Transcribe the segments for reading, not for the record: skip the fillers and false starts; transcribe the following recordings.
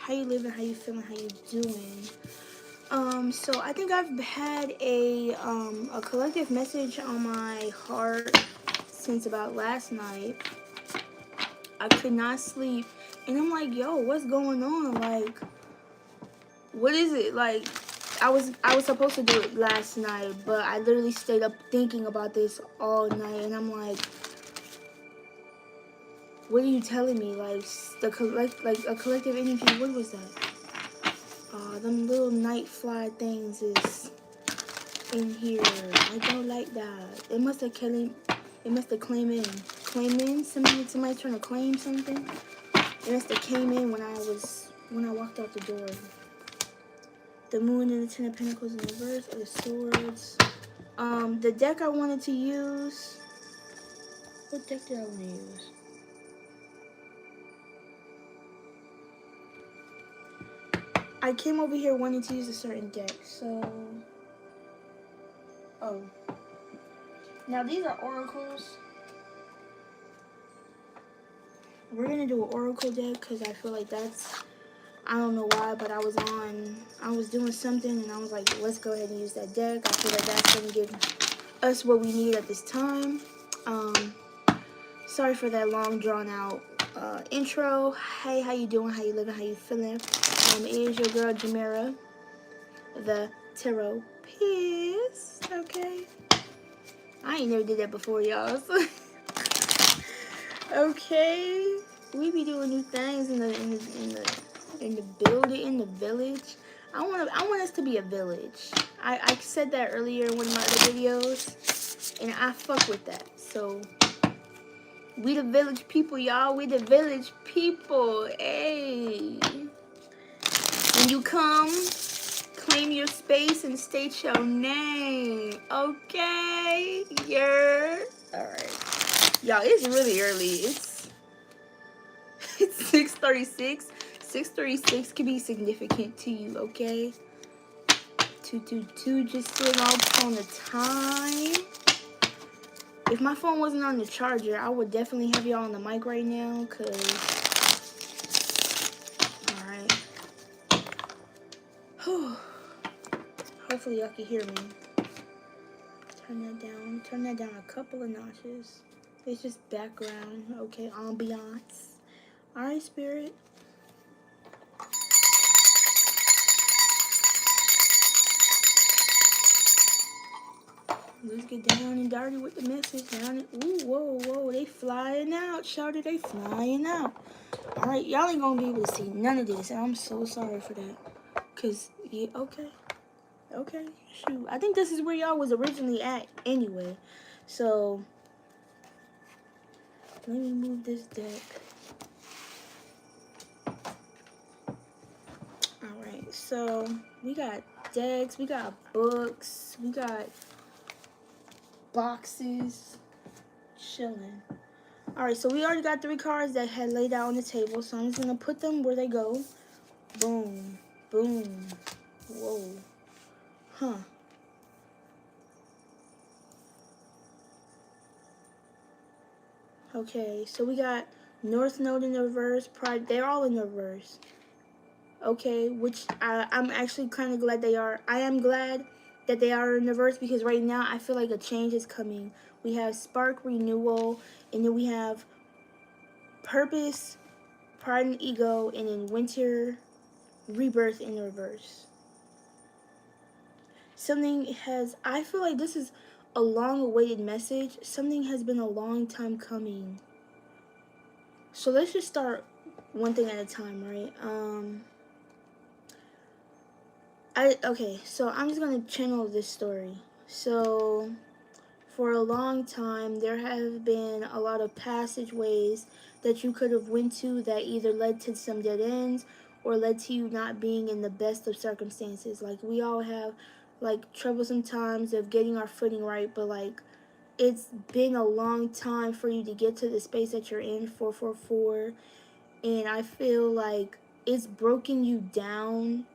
How you living? How you feeling? How you doing? So I think I've had a collective message on my heart since about last night. I could not sleep, and I'm like, yo, what's going on? Like, what is it? Like, I was supposed to do it last night, but I literally stayed up thinking about this all night, and I'm like, what are you telling me? Like like a collective energy. What was that? Them little night fly things is in here. I don't like that. It must have claimed. It must have claimed in. Claim in. Somebody trying to claim something. It must have came in when I walked out the door. The Moon and the Ten of Pentacles in reverse, or the Swords. The deck I wanted to use. What deck did I want to use? I came over here wanting to use a certain deck, so. Oh. Now these are oracles. We're gonna do an oracle deck because I feel like that's, I don't know why, but I was doing something and I was like, let's go ahead and use that deck. I feel like that's gonna give us what we need at this time. Sorry for that long drawn out intro. Hey, how you doing? How you living? How you feeling? It is your girl Jamera, the Tarot Piece. Okay. I ain't never did that before, y'all. So okay, we be doing new things in the building, in the village. I want us to be a village. I said that earlier in one of my other videos, and I fuck with that. So we the village people, y'all. We the village people. Hey, when you come, claim your space and state your name. Okay, yeah. All right. Y'all, it's really early. It's 6:36. 6:36 can be significant to you, okay? 222 just sitting up on the time. If my phone wasn't on the charger, I would definitely have y'all on the mic right now, cause alright. Hopefully y'all can hear me. Turn that down a couple of notches. It's just background, okay, ambiance. Alright, Spirit. Let's get down and dirty with the message. Ooh, whoa, they flying out. Shouted, they flying out. Alright, y'all ain't gonna be able to see none of this, and I'm so sorry for that. Cause, yeah, okay, shoot. I think this is where y'all was originally at anyway. So, let me move this deck. Alright, so we got decks, we got books, we got boxes, chilling. Alright, so we already got 3 cards that had laid out on the table, so I'm just going to put them where they go. Boom, boom, whoa, huh. Okay, so we got North Node in the reverse, Pride, they're all in the reverse. Okay, which I'm actually kind of glad they are. I am glad that they are in the reverse because right now I feel like a change is coming. We have Spark, Renewal, and then we have Purpose, Pride and Ego, and then Winter, Rebirth in the reverse. Something has, I feel like this is a long awaited message. Something has been a long time coming. So let's just start one thing at a time, right? Okay, so I'm just gonna channel this story. So for a long time there have been a lot of passageways that you could have went to that either led to some dead ends or led to you not being in the best of circumstances. Like, we all have like troublesome times of getting our footing right, but like, it's been a long time for you to get to the space that you're in, 444, and I feel like it's broken you down.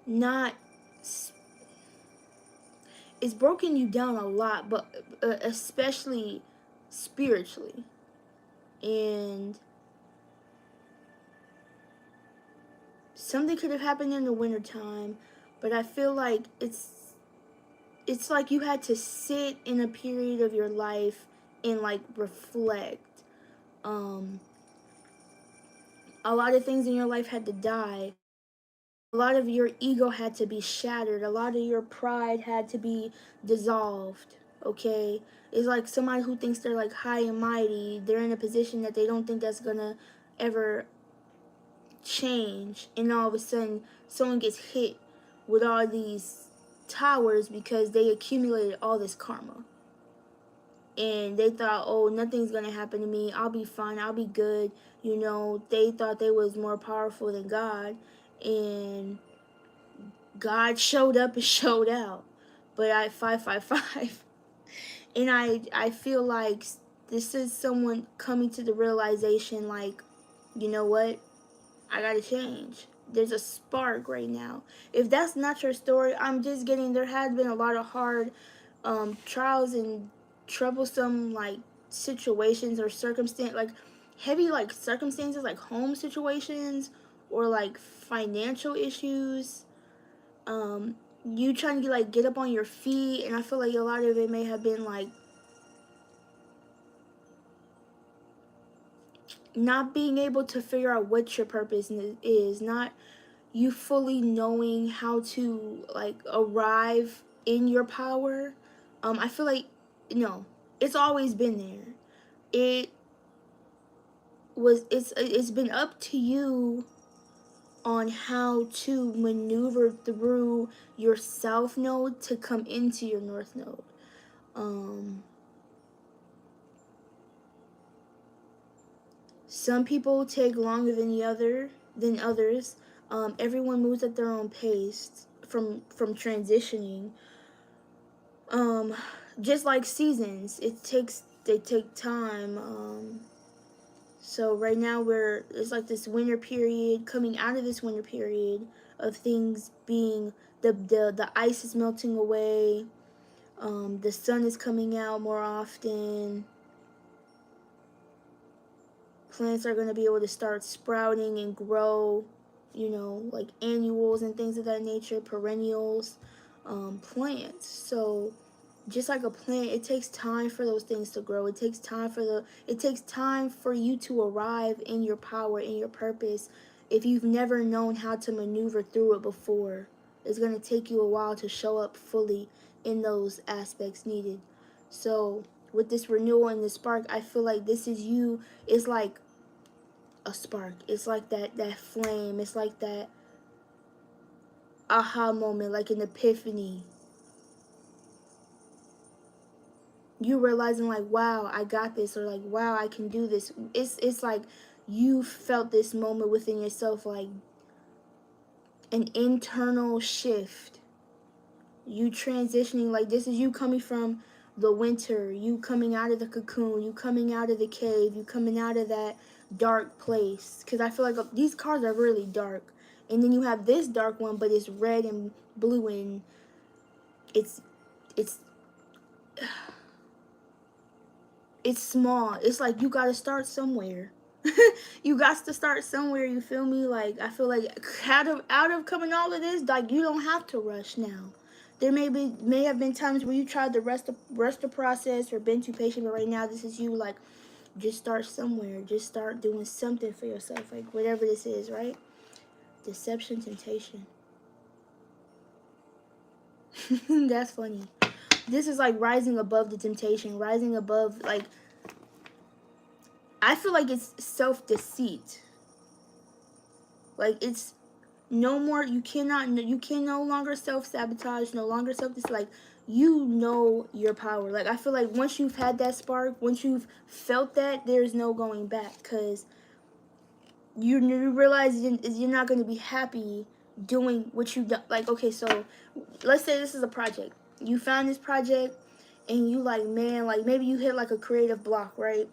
Not It's broken you down a lot, but especially spiritually. And something could have happened in the wintertime, but I feel like it's like you had to sit in a period of your life and like reflect. Um, a lot of things in your life had to die. A lot of your ego had to be shattered. A lot of your pride had to be dissolved. Okay? It's like somebody who thinks they're like high and mighty, they're in a position that they don't think that's gonna ever change, and all of a sudden someone gets hit with all these towers because they accumulated all this karma. And they thought, oh, nothing's gonna happen to me, I'll be fine, I'll be good. You know, they thought they was more powerful than God, and God showed up and showed out. But I 555. And I feel like this is someone coming to the realization, like, you know what, I gotta change. There's a spark right now. If that's not your story, I'm just getting, there has been a lot of hard trials and troublesome like situations or circumstance, like heavy like circumstances, like home situations or like financial issues. Um, you trying to like get up on your feet, and I feel like a lot of it may have been like not being able to figure out what your purpose is, not you fully knowing how to like arrive in your power. I feel like no, it's always been there. It it's been up to you on how to maneuver through your south node to come into your north node. Um, some people take longer than others. Everyone moves at their own pace from transitioning. Um, just like seasons, they take time. So right now it's like this winter period, coming out of this winter period of things being the ice is melting away. The sun is coming out more often. Plants are going to be able to start sprouting and grow, you know, like annuals and things of that nature, perennials, plants. So just like a plant, it takes time for those things to grow. It takes time for you to arrive in your power, in your purpose. If you've never known how to maneuver through it before, it's going to take you a while to show up fully in those aspects needed. So with this renewal and the spark, I feel like this is you. It's like a spark. It's like that flame. It's like that aha moment, like an epiphany. You realizing like, wow, I got this, or like, wow, I can do this. It's like you felt this moment within yourself, like an internal shift. You transitioning, like this is you coming from the winter, you coming out of the cocoon, you coming out of the cave, you coming out of that dark place. Because I feel like these cards are really dark. And then you have this dark one, but it's red and blue, and it's it's it's small. It's like you gotta start somewhere. You got to start somewhere. You feel me? Like I feel like out of coming all of this, like you don't have to rush now. There may have been times where you tried to rush the process or been too patient, but right now this is you. Like just start somewhere. Just start doing something for yourself. Like whatever this is, right? Deception, temptation. That's funny. This is like rising above the temptation, rising above like I feel like it's self-deceit. Like it's no more, you can no longer self-sabotage, no longer self-deceit. Like you know your power. Like I feel like once you've had that spark, once you've felt that, there's no going back, cuz you realize you're not going to be happy doing what you do. Like okay, so let's say this is a project. You found this project and you like, man, like maybe you hit like a creative block, right?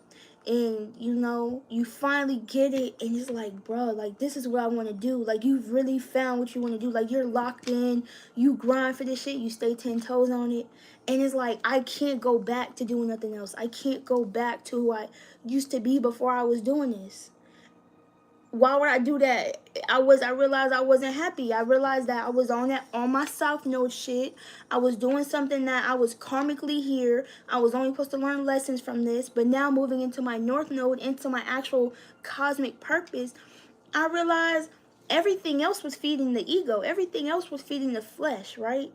And you know, you finally get it and it's like, bro, like this is what I want to do. Like you've really found what you want to do. Like you're locked in, you grind for this shit, you stay 10 toes on it. And it's like, I can't go back to doing nothing else. I can't go back to who I used to be before I was doing this. Why would I do that? I realized I wasn't happy. I realized that I was on my South Node shit. I was doing something that I was karmically here. I was only supposed to learn lessons from this, but now moving into my North Node, into my actual cosmic purpose, I realized everything else was feeding the ego. Everything else was feeding the flesh, right?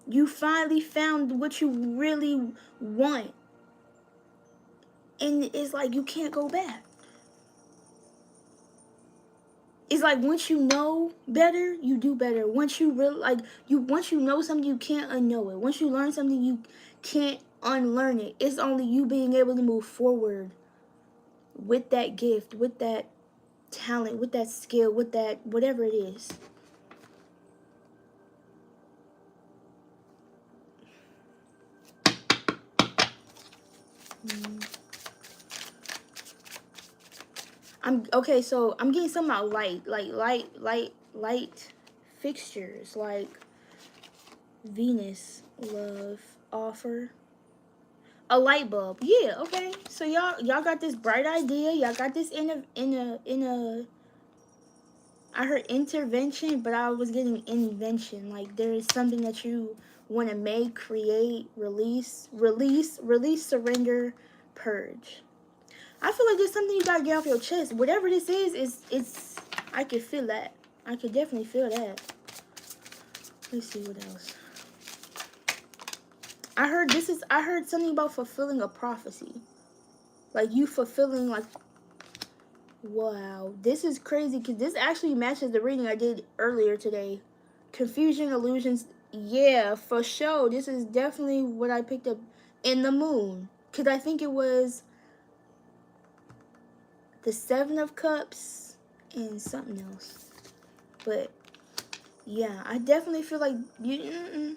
You finally found what you really want. And it's like you can't go back. It's like once you know better, you do better. Once you once you know something, you can't unknow it. Once you learn something, you can't unlearn it. It's only you being able to move forward with that gift, with that talent, with that skill, with that whatever it is. So I'm getting some out light fixtures like Venus love offer. A light bulb. Yeah, okay. So y'all got this bright idea. Y'all got this in a I heard intervention, but I was getting invention. Like there is something that you want to make, create, release, surrender, purge. I feel like there's something you gotta get off your chest. Whatever this is it's I can feel that. I could definitely feel that. Let's see what else. I heard something about fulfilling a prophecy. Like you fulfilling like, wow, this is crazy because this actually matches the reading I did earlier today. Confusion, illusions, yeah, for sure. This is definitely what I picked up in the moon. Because I think it was the Seven of Cups and something else. But yeah, I definitely feel like you.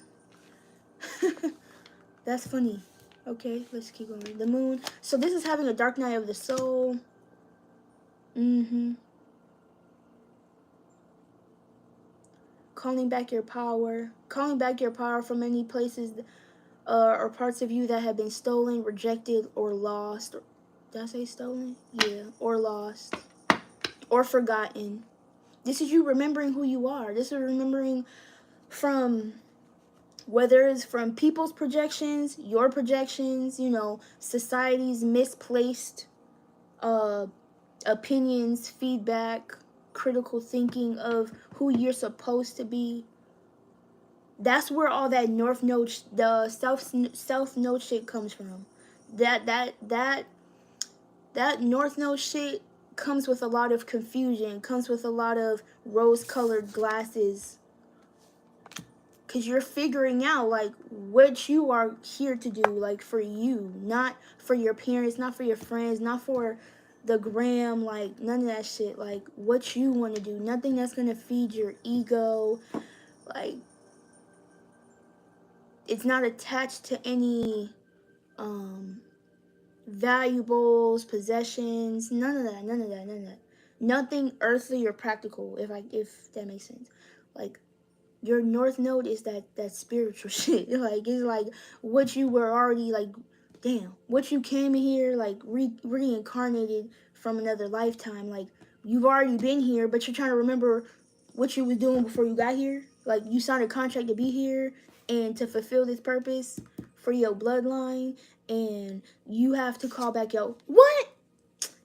That's funny. Okay, let's keep going. The moon. So this is having a dark night of the soul. Calling back your power. Calling back your power from any places or parts of you that have been stolen, rejected, or lost. Did I say stolen? Yeah. Or lost. Or forgotten. This is you remembering who you are. This is remembering from, whether it's from people's projections, your projections, society's misplaced opinions, feedback, critical thinking of who you're supposed to be. That's where all that North Node, the self Node shit comes from. That North Node shit comes with a lot of confusion, comes with a lot of rose-colored glasses. Because you're figuring out, like, what you are here to do, like, for you. Not for your parents, not for your friends, not for the gram, like, none of that shit. Like, what you want to do. Nothing that's going to feed your ego. Like, it's not attached to any valuables, possessions, none of that. Nothing earthly or practical, if that makes sense. Like, your North Node is that spiritual shit. Like, it's like what you were already, like, damn, what you came here, like, reincarnated from another lifetime. Like, you've already been here, but you're trying to remember what you was doing before you got here. Like, you signed a contract to be here and to fulfill this purpose for your bloodline, and you have to call back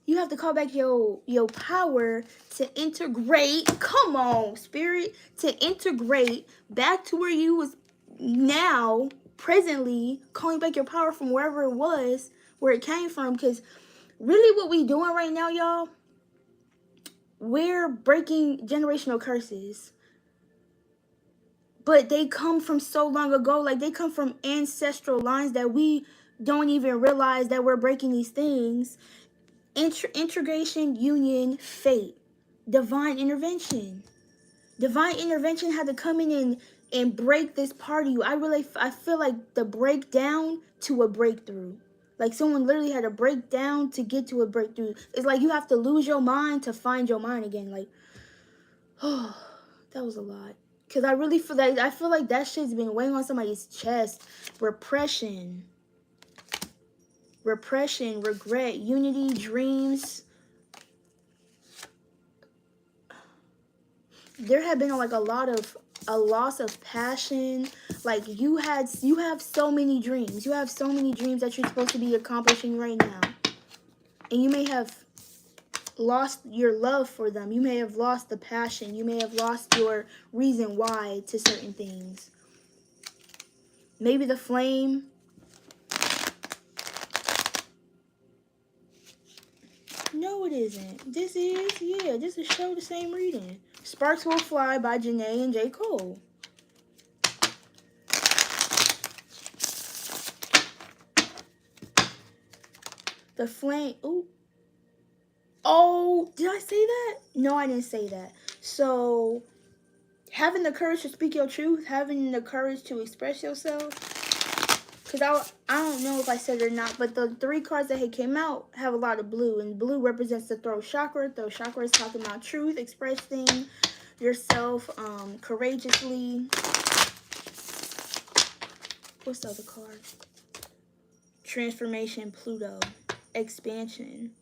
you have to call back your power to integrate. Come on, spirit, to integrate back to where you was now, presently, calling back your power from wherever it was, where it came from. Because really what we doing right now, y'all, we're breaking generational curses. But they come from so long ago. Like, they come from ancestral lines that we don't even realize that we're breaking these things. Integration, union, fate, divine intervention. Divine intervention had to come in and break this part of you. I feel like the breakdown to a breakthrough. Like, someone literally had to break down to get to a breakthrough. It's like you have to lose your mind to find your mind again. Like, oh, that was a lot. Because I really feel like that shit's been weighing on somebody's chest. Repression, regret, unity, dreams. there have been like a loss of passion. Like you have so many dreams. You have so many dreams that you're supposed to be accomplishing right now. And you may have lost your love for them. You may have lost the passion. You may have lost your reason why to certain things. Maybe the flame. No, it isn't. This is Show the Same Reading. Sparks Will Fly by Janae and J. Cole. The flame. Ooh. Oh, did I say that? No, I didn't say that. So, having the courage to speak your truth, having the courage to express yourself. Because I don't know if I said it or not, but the 3 cards that had came out have a lot of blue. And blue represents the throat chakra. Throat chakra is talking about truth, expressing yourself courageously. What's the other card? Transformation, Pluto. Expansion.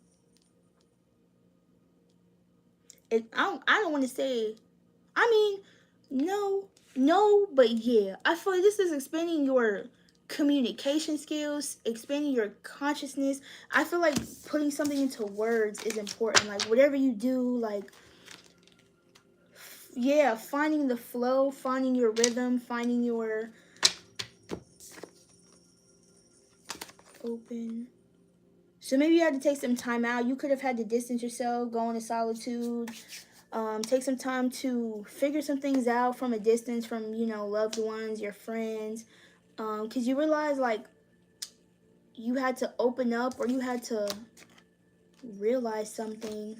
I don't want to say, I mean, no, but yeah. I feel like this is expanding your communication skills, expanding your consciousness. I feel like putting something into words is important. Like whatever you do, like, yeah, finding the flow, finding your rhythm, finding your open. So maybe you had to take some time out. You could have had to distance yourself, go into solitude. Take some time to figure some things out from a distance from, loved ones, your friends. Because you realize, like, you had to open up or you had to realize something.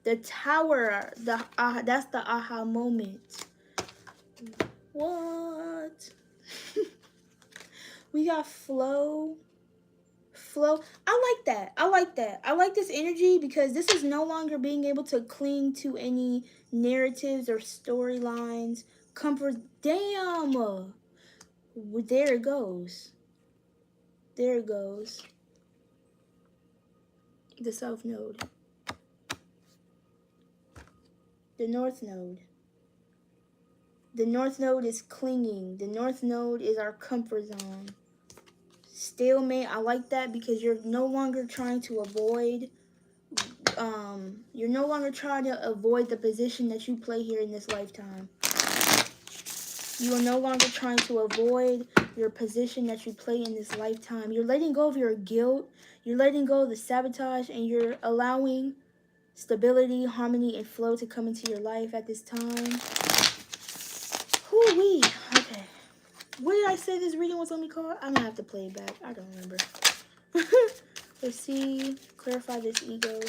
The Tower, that's the aha moment. What? We got flow. I like that. I like this energy because this is no longer being able to cling to any narratives or storylines. Comfort. Damn. There it goes. There it goes. The South Node. The North Node. The North Node is clinging. The North Node is our comfort zone. Stalemate, I like that because you're no longer trying to avoid the position that you play here in this lifetime. You are no longer trying to avoid your position that you play in this lifetime. You're letting go of your guilt, you're letting go of the sabotage, and you're allowing stability, harmony, and flow to come into your life at this time. Whoo-wee. Okay. What did I say this reading was going to be called? I'm going to have to play it back. I don't remember. Let's see. Clarify this ego.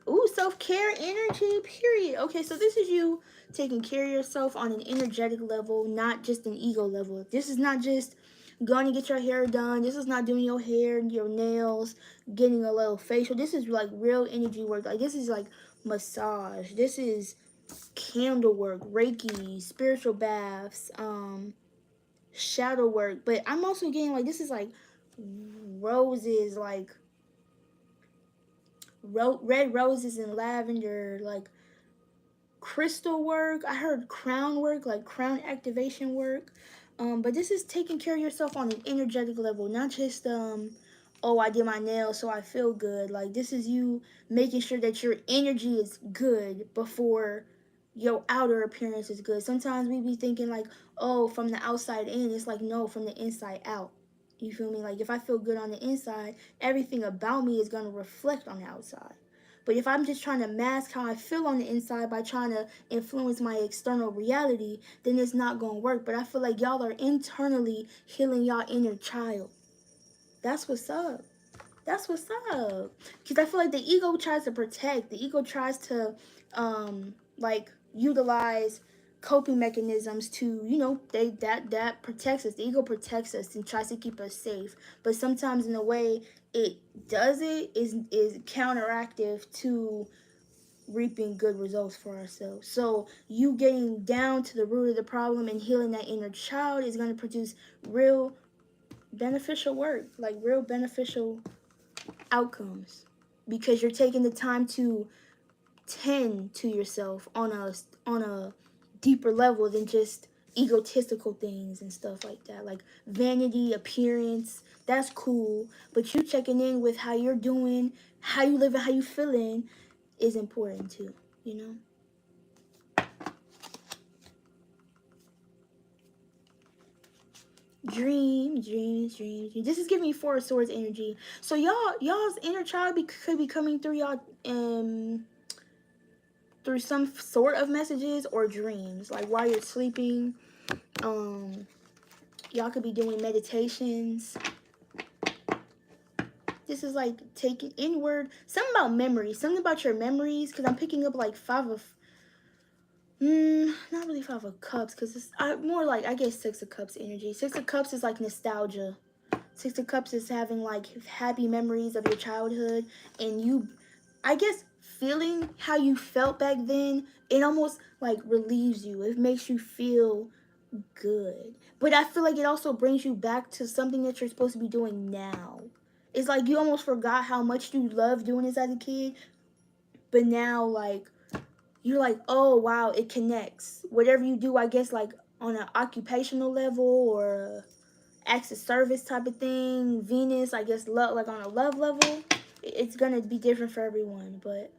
Ooh, self-care energy, period. Okay, so this is you taking care of yourself on an energetic level, not just an ego level. This is not just going to get your hair done. This is not doing your hair, your nails, getting a little facial. This is like real energy work. Like this is like massage. This is candle work, Reiki, spiritual baths, shadow work. But I'm also getting like this is like roses, like red roses and lavender, like crystal work. I heard crown work, like crown activation work. But this is taking care of yourself on an energetic level, not just oh, I did my nails so I feel good. Like this is you making sure that your energy is good before your outer appearance is good. Sometimes we be thinking like, oh, from the outside in. It's like, no, from the inside out. You feel me? Like if I feel good on the inside, everything about me is going to reflect on the outside. But if I'm just trying to mask how I feel on the inside by trying to influence my external reality, then it's not going to work. But I feel like y'all are internally healing y'all inner child. That's what's up. That's what's up. Because I feel like the ego tries to protect. The ego tries to, like, utilize coping mechanisms to, that protects us. The ego protects us and tries to keep us safe. But sometimes in a way it does it is counteractive to reaping good results for ourselves. So you getting down to the root of the problem and healing that inner child is going to produce real beneficial work, like real beneficial outcomes because you're taking the time to tend to yourself on a deeper level than just egotistical things and stuff like that, like vanity, appearance. That's cool, but you checking in with how you're doing, how you living, how you feeling is important too, you know. Dreams. This is giving me Four of Swords energy. So y'all's inner child could be coming through y'all through some sort of messages or dreams, like while you're sleeping. Y'all could be doing meditations. This is like taking inward, something about memories, something about your memories, because I'm picking up like not really Five of Cups, because it's more like, I guess, Six of Cups energy. Six of Cups is like nostalgia. Six of Cups is having like happy memories of your childhood, and you, I guess, feeling how you felt back then. It almost like relieves you. It makes you feel good. But I feel like it also brings you back to something that you're supposed to be doing now. It's like you almost forgot how much you loved doing this as a kid, but now like you're like, oh wow, it connects. Whatever you do, I guess, like on an occupational level or acts of service type of thing, Venus, I guess, love, like on a love level, it's gonna be different for everyone. But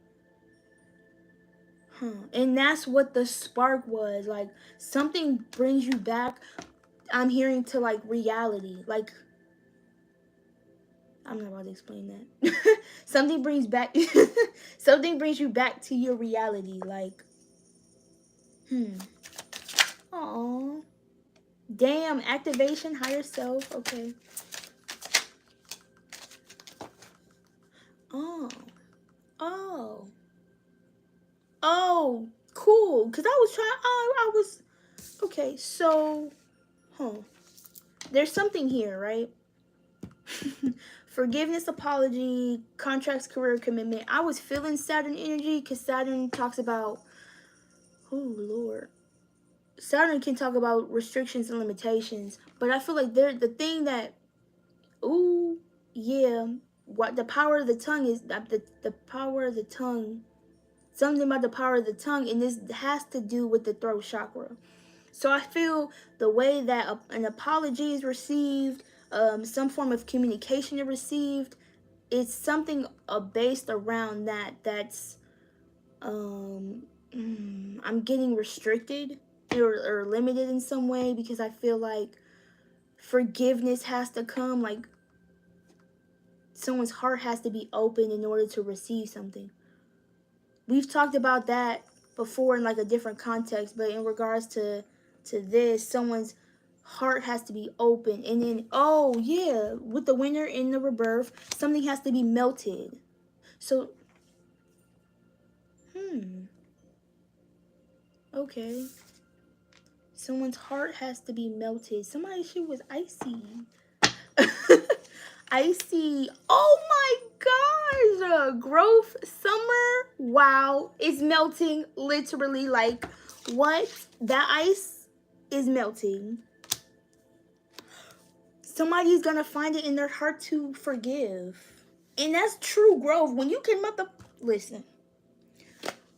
and that's what the spark was. Like something brings you back, I'm hearing, to like reality. Like, I'm not about to explain that. Something brings back something brings you back to your reality. Like, Aww. Damn, activation, higher self. Okay. Oh. Oh. Oh, cool. Because I was trying, I was, okay, so, there's something here, right? Forgiveness, apology, contracts, career, commitment. I was feeling Saturn energy because Saturn talks about, oh, Lord. Saturn can talk about restrictions and limitations, but I feel like the thing that, ooh, yeah, what the power of the tongue is, the power of the tongue, something about the power of the tongue, and this has to do with the throat chakra. So I feel the way that an apology is received, some form of communication is received, it's something based around that. That's I'm getting restricted or limited in some way, because I feel like forgiveness has to come, like someone's heart has to be open in order to receive something. We've talked about that before in like a different context, but in regards to this, someone's heart has to be open, and then, oh yeah, with the winter in the rebirth, something has to be melted. So okay, someone's heart has to be melted. Somebody's shit was icy. Icy. Oh my gosh. Growth summer. Wow. It's melting literally. Like, what? That ice is melting. Somebody's gonna find it in their heart to forgive. And that's true growth. When you can listen.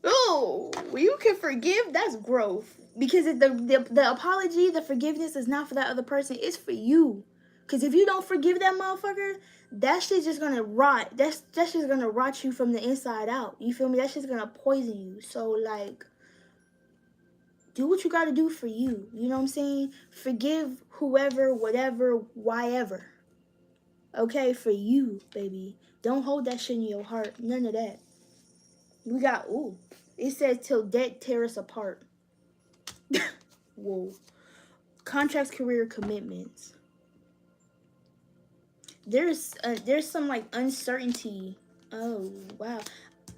Oh, when you can forgive, that's growth. Because the apology, the forgiveness is not for that other person. It's for you. Because if you don't forgive that motherfucker, that shit's just gonna rot. That's just gonna rot you from the inside out. You feel me? That shit's gonna poison you. So, like, do what you gotta do for you. You know what I'm saying? Forgive whoever, whatever, why ever. Okay? For you, baby. Don't hold that shit in your heart. None of that. We got, ooh. It says till death tear us apart. Whoa. Contracts, career, commitments. There's some like uncertainty. Oh wow.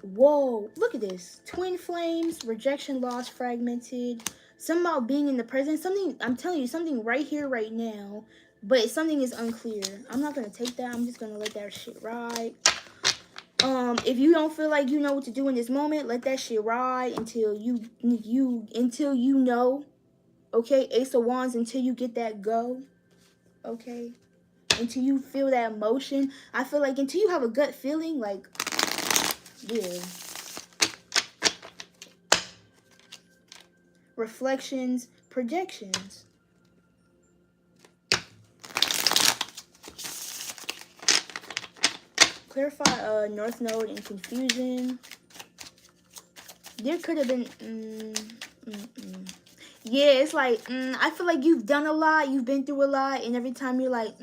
Whoa, look at this. Twin flames, rejection, loss, fragmented. Something about being in the present. Something, I'm telling you, something right here, right now. But something is unclear. I'm not gonna take that. I'm just gonna let that shit ride. If you don't feel like you know what to do in this moment, let that shit ride until you know. Okay, Ace of Wands, until you get that go. Okay. until you feel that emotion. I feel like until you have a gut feeling, like, yeah. Reflections, projections. Clarify North Node and confusion. There could have been. Yeah, it's like I feel like you've done a lot, you've been through a lot, and every time you're like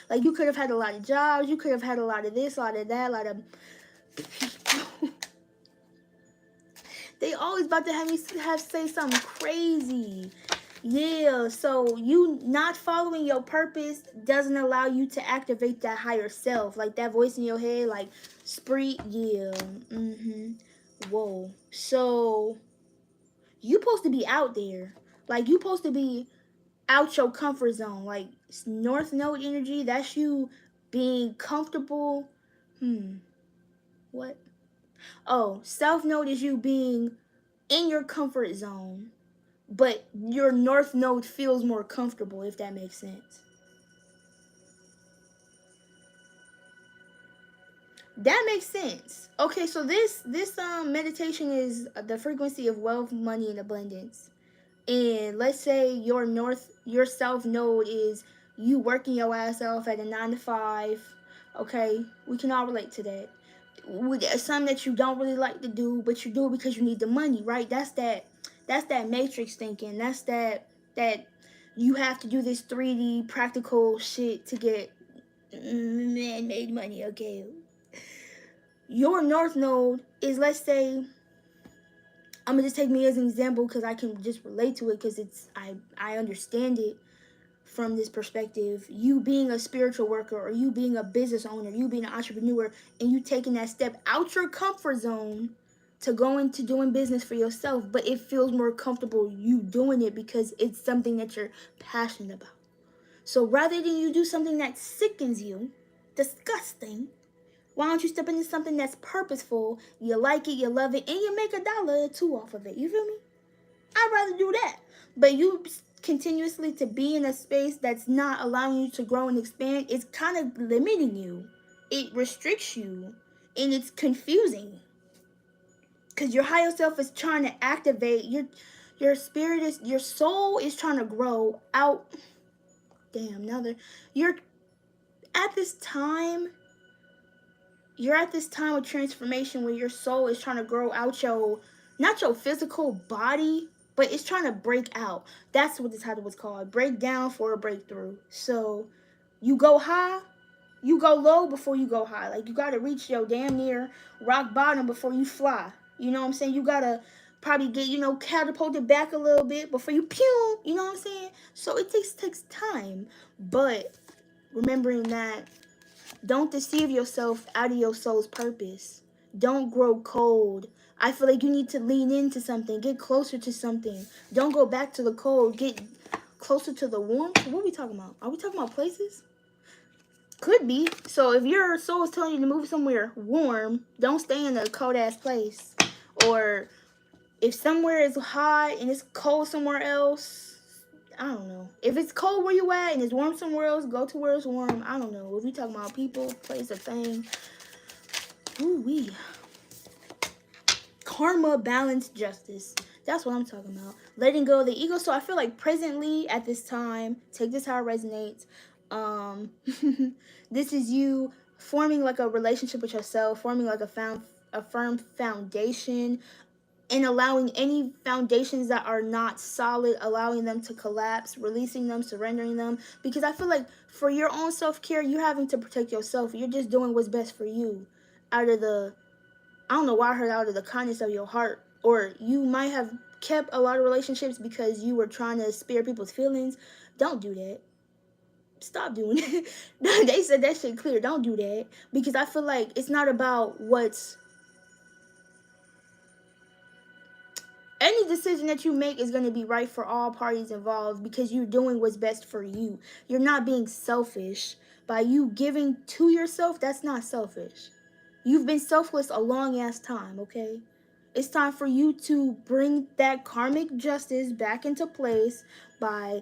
like you could have had a lot of jobs, you could have had a lot of this, a lot of that, a lot of. They always about to have me say something crazy. Yeah, so you not following your purpose doesn't allow you to activate that higher self, like that voice in your head, like spree. Yeah, whoa. So you supposed to be out there, like you supposed to be out your comfort zone, like North Node energy. That's you being comfortable. What? Oh, South Node is you being in your comfort zone, but your North Node feels more comfortable, if that makes sense. That makes sense. Okay, so this meditation is the frequency of wealth, money, and abundance. And let's say your South Node is you working your ass off at a 9 to 5. Okay, we can all relate to that. With something that you don't really like to do, but you do it because you need the money, right? That's that matrix thinking. That's that you have to do this 3D practical shit to get man-made money. Okay, your North Node is, let's say, I'm gonna just take me as an example because I can just relate to it because I understand it from this perspective. You being a spiritual worker, or you being a business owner, you being an entrepreneur, and you taking that step out your comfort zone to go into doing business for yourself, but it feels more comfortable you doing it because it's something that you're passionate about. So rather than you do something that sickens you, disgusting, why don't you step into something that's purposeful, you like it, you love it, and you make $1 or $2 off of it? You feel me? I'd rather do that. But you continuously to be in a space that's not allowing you to grow and expand, it's kind of limiting you. It restricts you, and it's confusing. Because your higher self is trying to activate your spirit, is your soul is trying to grow out. Damn, you're at this time you're at this time of transformation where your soul is trying to grow out not your physical body, but it's trying to break out. That's what this title was called, break down for a breakthrough. So you go high, you go low before you go high. Like you got to reach your damn near rock bottom before you fly. You know what I'm saying? You got to probably get, catapulted back a little bit before you pew. You know what I'm saying? So it takes time. But remembering that, don't deceive yourself out of your soul's purpose. Don't grow cold. I feel like you need to lean into something. Get closer to something. Don't go back to the cold. Get closer to the warmth. What are we talking about? Are we talking about places? Could be. So if your soul is telling you to move somewhere warm, don't stay in a cold-ass place. Or if somewhere is hot and it's cold somewhere else, I don't know. If it's cold where you at and it's warm somewhere else, go to where it's warm. I don't know. If we talking about people, place, a thing. Ooh-wee. Karma, balance, justice. That's what I'm talking about. Letting go of the ego. So I feel like presently at this time, take this how it resonates. This is you forming like a relationship with yourself, forming like a firm foundation, and allowing any foundations that are not solid, allowing them to collapse, releasing them, surrendering them. Because I feel like for your own self-care, you're having to protect yourself. You're just doing what's best for you out of I don't know why I heard out of the kindness of your heart. Or you might have kept a lot of relationships because you were trying to spare people's feelings. Don't do that. Stop doing it. They said that shit clear. Don't do that. Because I feel like it's not about any decision that you make is going to be right for all parties involved because you're doing what's best for you. You're not being selfish. By you giving to yourself, that's not selfish. You've been selfless a long ass time, okay? It's time for you to bring that karmic justice back into place by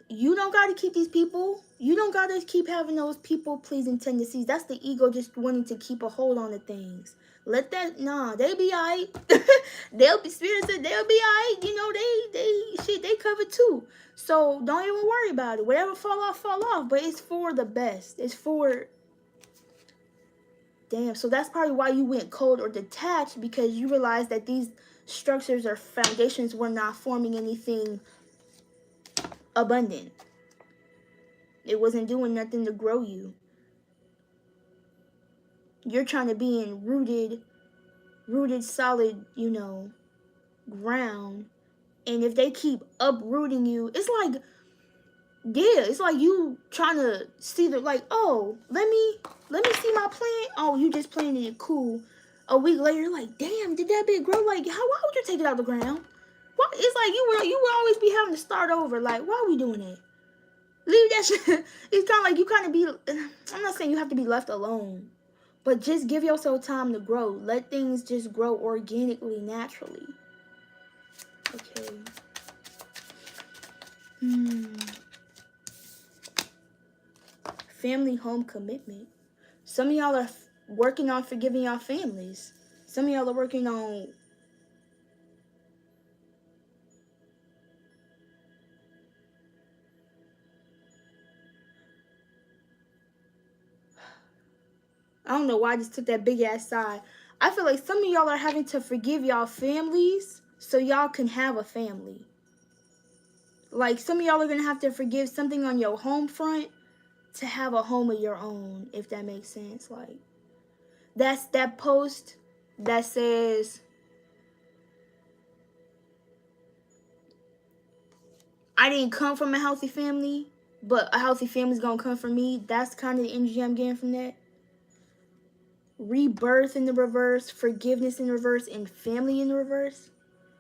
You don't got to keep these people. You don't got to keep having those people pleasing tendencies. That's the ego just wanting to keep a hold on the things. Let that, nah, they be alright. They'll be, spirits, they'll be alright. You know, they cover too. So don't even worry about it. Whatever fall off, fall off. But it's for the best. It's for, damn. So that's probably why you went cold or detached, because you realized that these structures or foundations were not forming anything abundant. It wasn't doing nothing to grow you. You're trying to be in rooted solid, you know, ground. And if they keep uprooting you, it's like, yeah, it's like you trying to see the, like, oh, let me see my plant. Oh, you just planted it, cool. A week later, you're like, damn, did that bit grow? Like, why would you take it out of the ground? Why? It's like you would always be having to start over. Like, why are we doing it? Leave that shit. It's kind of like you kind of be, I'm not saying you have to be left alone, but just give yourself time to grow. Let things just grow organically, naturally. Okay. Family home commitment. Some of y'all are working on forgiving y'all families. Some of y'all are working on I don't know why I just took that big ass sigh. I feel like some of y'all are having to forgive y'all families so y'all can have a family. Like, some of y'all are going to have to forgive something on your home front to have a home of your own, if that makes sense. Like, that's that post that says, I didn't come from a healthy family, but a healthy family's going to come from me. That's kind of the energy I'm getting from that. Rebirth in the reverse, forgiveness in reverse, and family in the reverse.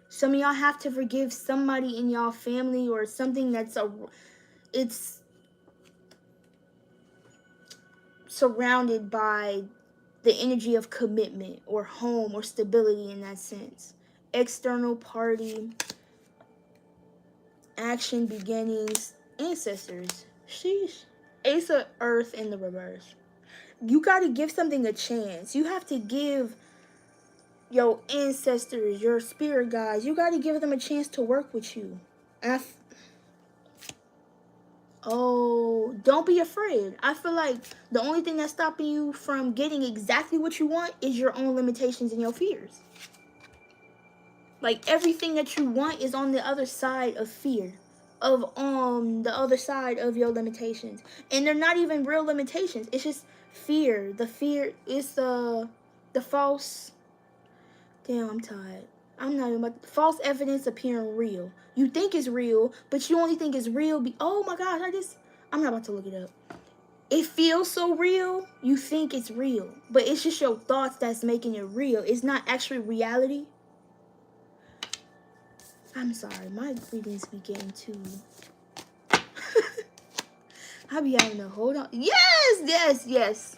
Some of y'all have to forgive somebody in y'all family or something that's it's surrounded by the energy of commitment or home or stability in that sense. External party, action, beginnings, ancestors. Sheesh. Ace of Earth in the reverse. You got to give something a chance. You have to give your ancestors, your spirit guides, you got to give them a chance to work with you. Oh, don't be afraid. I feel like the only thing that's stopping you from getting exactly what you want is your own limitations and your fears. Like, everything that you want is on the other side of fear, of the other side of your limitations. And they're not even real limitations. It's just fear. The fear is the false. Damn, I'm tired. I'm not even about false evidence appearing real. You think it's real, but you only think it's real. Oh my gosh, I'm not about to look it up. It feels so real, you think it's real, but it's just your thoughts that's making it real. It's not actually reality. I'm sorry, my readings be getting too. I be having to hold on. Yes.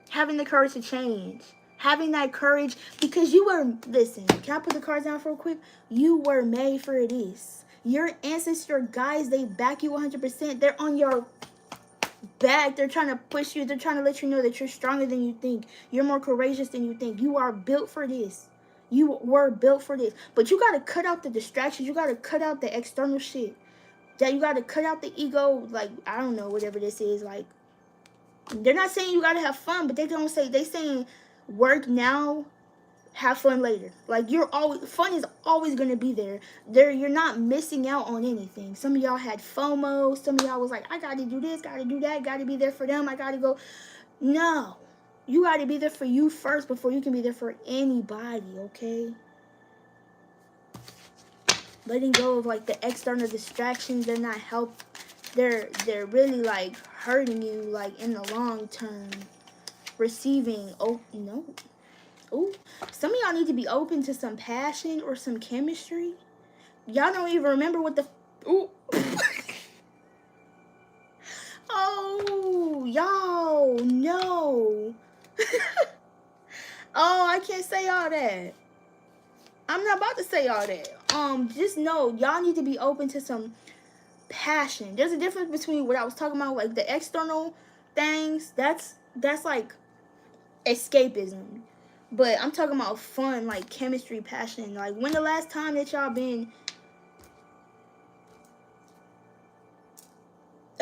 Having the courage to change. Having that courage, because you were, listen, can I put the cards down real quick? You were made for this. Your ancestor guides, they back you 100%. They're on your back. They're trying to push you. They're trying to let you know that you're stronger than you think. You're more courageous than you think. You are built for this. You were built for this. But you got to cut out the distractions. You got to cut out the external shit. That you got to cut out the ego. Like, I don't know, whatever this is. Like, they're not saying you got to have fun, but they saying work now, have fun later. Like, fun is always going to be there. You're not missing out on anything. Some of y'all had FOMO. Some of y'all was like, I got to do this, got to do that, got to be there for them, I got to go. No. You got to be there for you first before you can be there for anybody, okay? Letting go of, like, the external distractions. They're not they're really, like, hurting you, like, in the long term. Receiving, no. Ooh, some of y'all need to be open to some passion or some chemistry. Y'all don't even remember what the... Ooh. Oh, y'all, no. Oh, I can't say all that. I'm not about to say all that. Just know, y'all need to be open to some passion. There's a difference between what I was talking about, like the external things. That's like escapism. But I'm talking about fun, like chemistry, passion. Like, when the last time that y'all been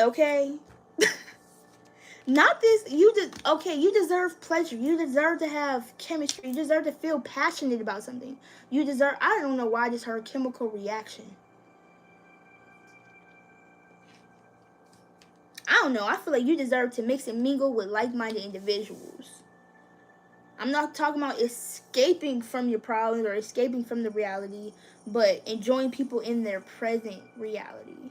okay? Not this. You deserve pleasure. You deserve to have chemistry. You deserve to feel passionate about something. You deserve. I don't know why I just heard chemical reaction. I don't know. I feel like you deserve to mix and mingle with like-minded individuals. I'm not talking about escaping from your problems or escaping from the reality, but enjoying people in their present reality.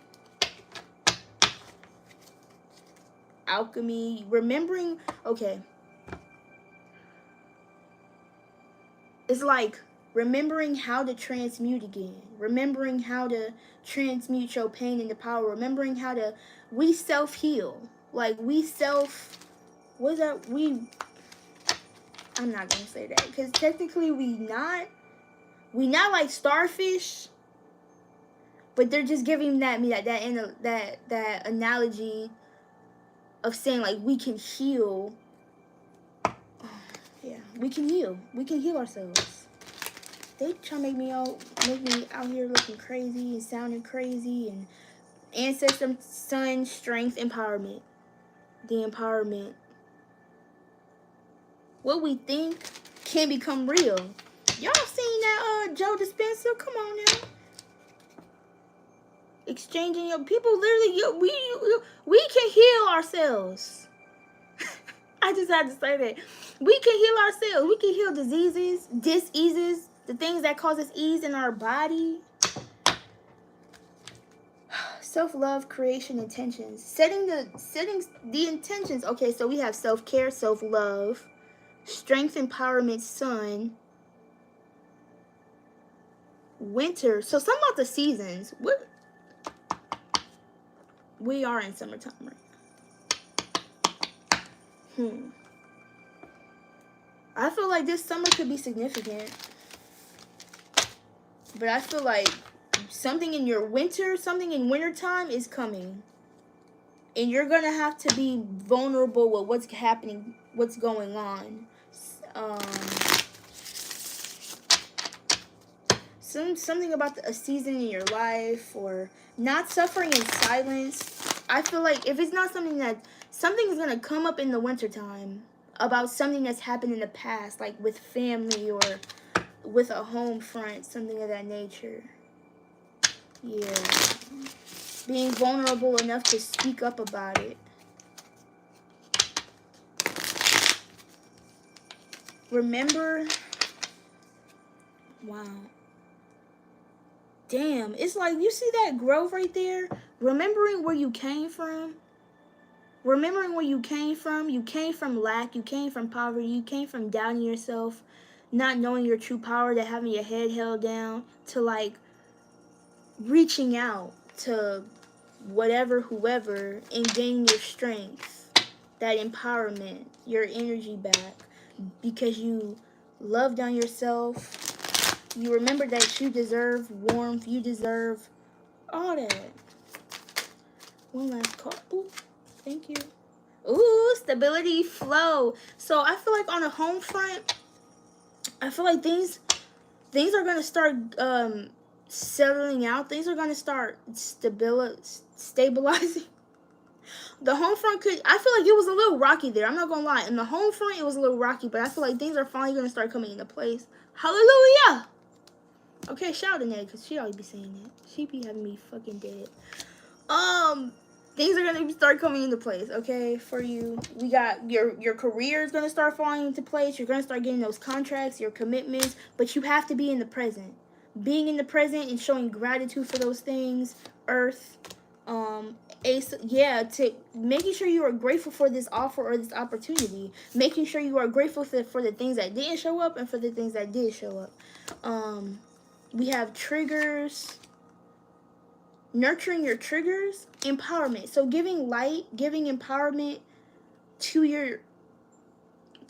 Alchemy, remembering, okay. It's like remembering how to transmute again. Remembering how to transmute your pain into power. Remembering how to, we self-heal. Like, what is that? I'm not going to say that, because technically we not like starfish, but they're just giving that analogy of saying, like, we can heal. Yeah, we can heal. We can heal ourselves. They try to make me out here looking crazy and sounding crazy, and ancestor, sun, strength, empowerment. The empowerment. What we think can become real. Y'all seen that Joe Dispenza? Come on now. Exchanging your people, literally, we can heal ourselves. I just had to say that. We can heal ourselves. We can heal diseases, the things that cause us ease in our body. Self-love, creation, intentions. Setting the intentions. Okay, so we have self-care, self-love, strength, empowerment, sun, winter. So something about the seasons. We are in summertime right? I feel like this summer could be significant. But I feel like something in wintertime is coming. And you're going to have to be vulnerable with what's happening, what's going on. Something about a season in your life, or not suffering in silence. I feel like if it's not something's going to come up in the wintertime about something that's happened in the past, like with family or with a home front, something of that nature. Yeah. Being vulnerable enough to speak up about it. Remember. Wow. Damn. It's like, you see that growth right there? Remembering where you came from. Remembering where you came from. You came from lack. You came from poverty. You came from doubting yourself. Not knowing your true power, to having your head held down, to like reaching out to whoever, and gaining your strength, that empowerment, your energy back, because you loved on yourself. You remember that you deserve warmth, you deserve all that. One last card. Ooh, thank you. Ooh, stability, flow. So I feel like on a home front, I feel like things are gonna start settling out. Things are gonna start stabilizing. The home front I feel like it was a little rocky there. I'm not gonna lie. In the home front, it was a little rocky, but I feel like things are finally gonna start coming into place. Hallelujah. Okay, shout out to Ned, because she always be saying that. She be having me fucking dead. Things are gonna start coming into place, okay, for you. We got your career is gonna start falling into place. You're gonna start getting those contracts, your commitments, but you have to be in the present. Being in the present and showing gratitude for those things, Earth, to making sure you are grateful for this offer or this opportunity. Making sure you are grateful for the things that didn't show up and for the things that did show up. We have triggers. Nurturing your triggers, empowerment. So giving light, giving empowerment to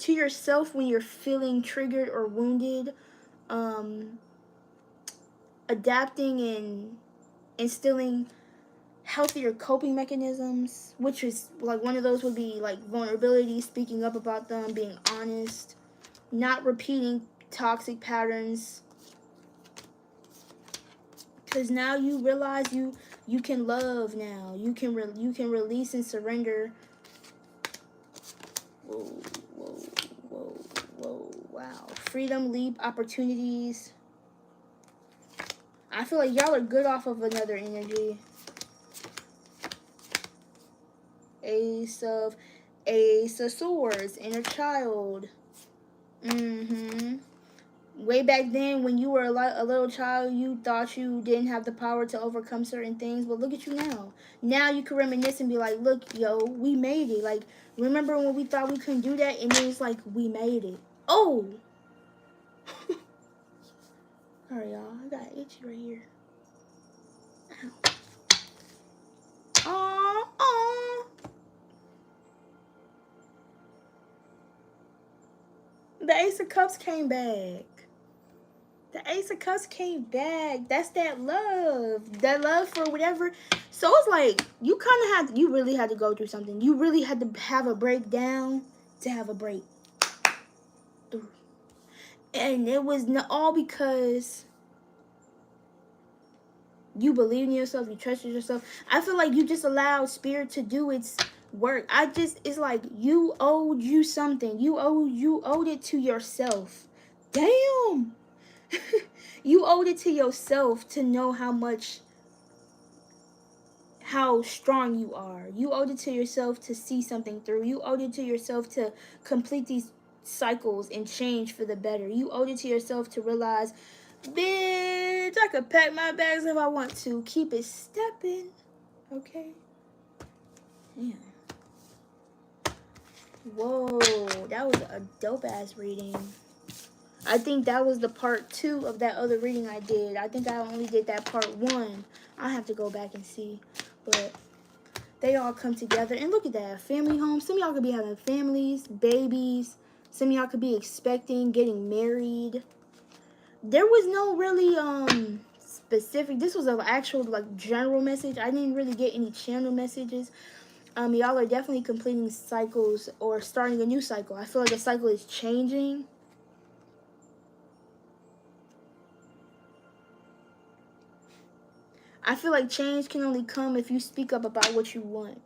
yourself when you're feeling triggered or wounded. Adapting and instilling healthier coping mechanisms, which is like one of those would be like vulnerability, speaking up about them, being honest, not repeating toxic patterns. Because now you realize you can love now. You can release and surrender. Whoa, whoa, whoa, whoa, wow. Freedom, leap, opportunities. I feel like y'all are good off of another energy. Ace of Swords, inner child. Way back then, when you were a little child, you thought you didn't have the power to overcome certain things. But look at you now. Now you can reminisce and be like, look, yo, we made it. Like, remember when we thought we couldn't do that? And then it's like, we made it. Oh! Alright, y'all. I got itchy right here. Ow. Aww. The Ace of Cups came back. The Ace of Cups came back. That's that love. That love for whatever. So it's like, you really had to go through something. You really had to have a breakdown to have a break through. And it was all because you believed in yourself, you trusted yourself. I feel like you just allowed spirit to do its work. It's like you owed you something. You owed it to yourself. Damn. You owed it to yourself to know how strong you are. You owed it to yourself to see something through. You owed it to yourself to complete these cycles and change for the better. You owed it to yourself to realize, bitch, I could pack my bags if I want to. Keep it stepping. Okay? Yeah. Whoa, that was a dope-ass reading. I think that was the part 2 of that other reading I did. I think I only did that part 1. I have to go back and see. But they all come together. And look at that. Family home. Some of y'all could be having families, babies. Some of y'all could be expecting, getting married. There was no really specific. This was an actual like general message. I didn't really get any channel messages. Y'all are definitely completing cycles or starting a new cycle. I feel like the cycle is changing. I feel like change can only come if you speak up about what you want.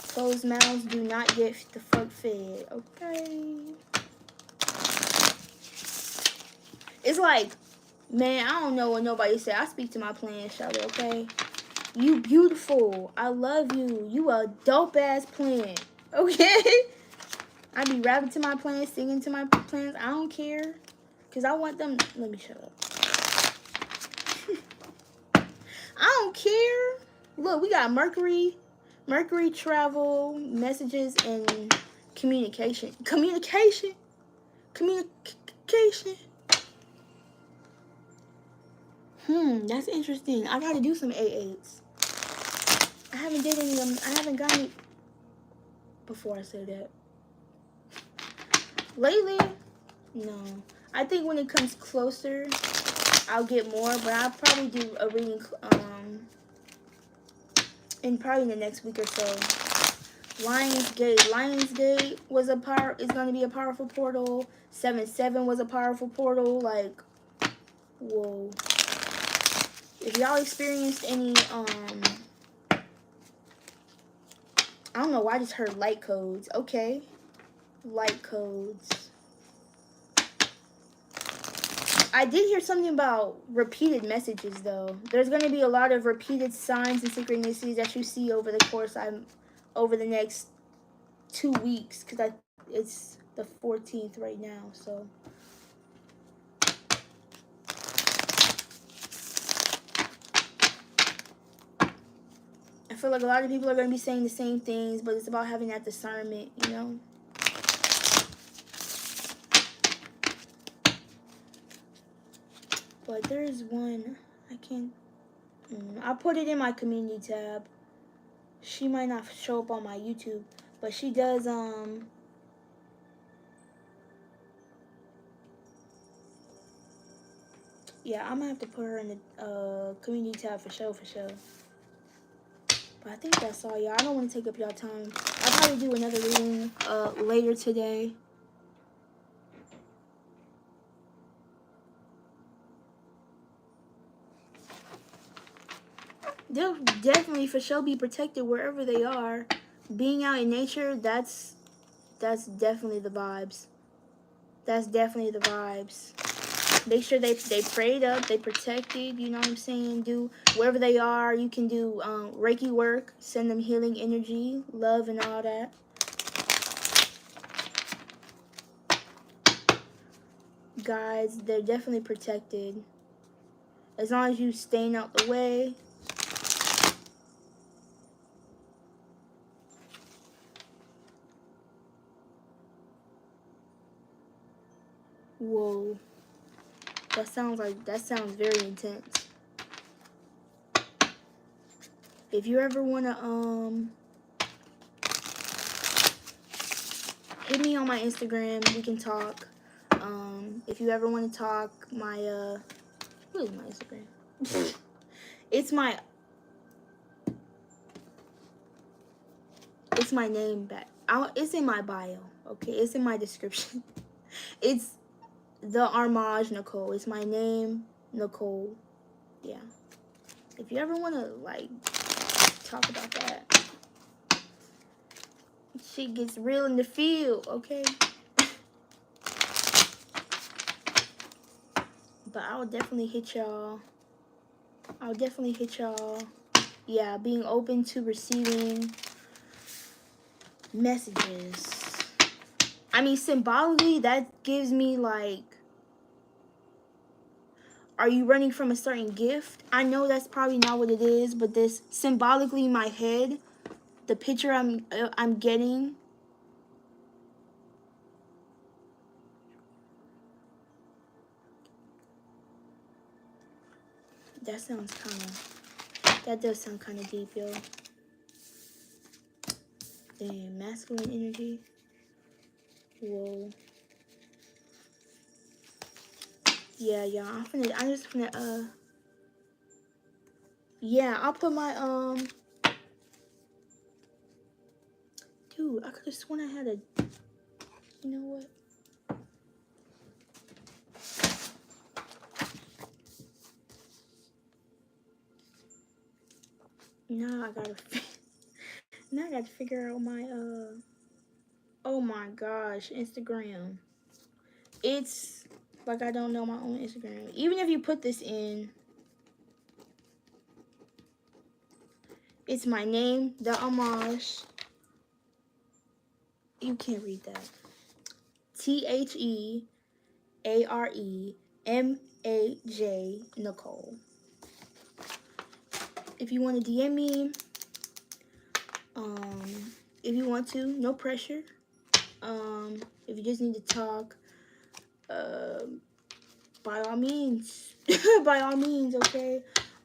Closed mouths do not get the fuck fed. Okay. It's like, man, I don't know what nobody said. I speak to my plants, Shawty, okay? You beautiful. I love you. You a dope-ass plant. Okay? I be rapping to my plants, singing to my plants. I don't care. Because I want them... Let me shut up. I don't care. Look, we got Mercury. Mercury, travel, messages, and communication. Communication. That's interesting. I gotta do some A8s. I haven't did any of them. I haven't gotten it before I said that. Lately, no. I think when it comes closer, I'll get more, but I'll probably do a reading in probably the next week or so. Lionsgate was is gonna be a powerful portal. 7-7 was a powerful portal. Like, whoa. If y'all experienced any I don't know why I just heard light codes. Okay. Light codes. I did hear something about repeated messages, though. There's going to be a lot of repeated signs and synchronicities that you see over the course over the next 2 weeks, because it's the 14th right now, so. I feel like a lot of people are going to be saying the same things, but it's about having that discernment, you know? But there is one, I can't, I put it in my community tab. She might not show up on my YouTube, but she does, Yeah, I'm gonna have to put her in the community tab for sure. But I think that's all, y'all. I don't want to take up y'all time. I'll probably do another reading later today. They'll definitely for sure be protected wherever they are. Being out in nature, that's definitely the vibes. That's definitely the vibes. Make sure they prayed up, they protected, you know what I'm saying? Do wherever they are, you can do Reiki work, send them healing energy, love and all that. Guys, they're definitely protected. As long as you staying out the way. Whoa. That sounds very intense. If you ever wanna hit me on my Instagram, we can talk. If you ever want to talk, my what is my Instagram? It's my name back. It's in my bio. Okay, it's in my description. It's the Armage Nicole. It's my name, Nicole. Yeah. If you ever want to like talk about that, shit gets real in the field. Okay. But I'll definitely hit y'all. Yeah, being open to receiving messages. I mean, symbolically, that gives me like, are you running from a certain gift? I know that's probably not what it is, but this symbolically in my head, the picture I'm getting. That does sound kind of deep, yo. Damn, masculine energy. Whoa. Yeah, I'm just gonna, yeah, I'll put my, dude, I could have sworn I had a, you know what? Now I gotta figure out my, oh my gosh, Instagram. It's like I don't know my own Instagram. Even if you put this in, it's my name, the Armage. You can't read that. TheAremaj Nicole. If you want to DM me, if you want to, no pressure. If you just need to talk, by all means, okay.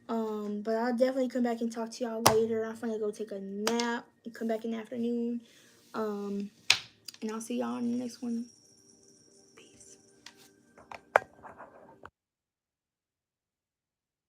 But I'll definitely come back and talk to y'all later. I'm gonna go take a nap and come back in the afternoon. And I'll see y'all in the next one.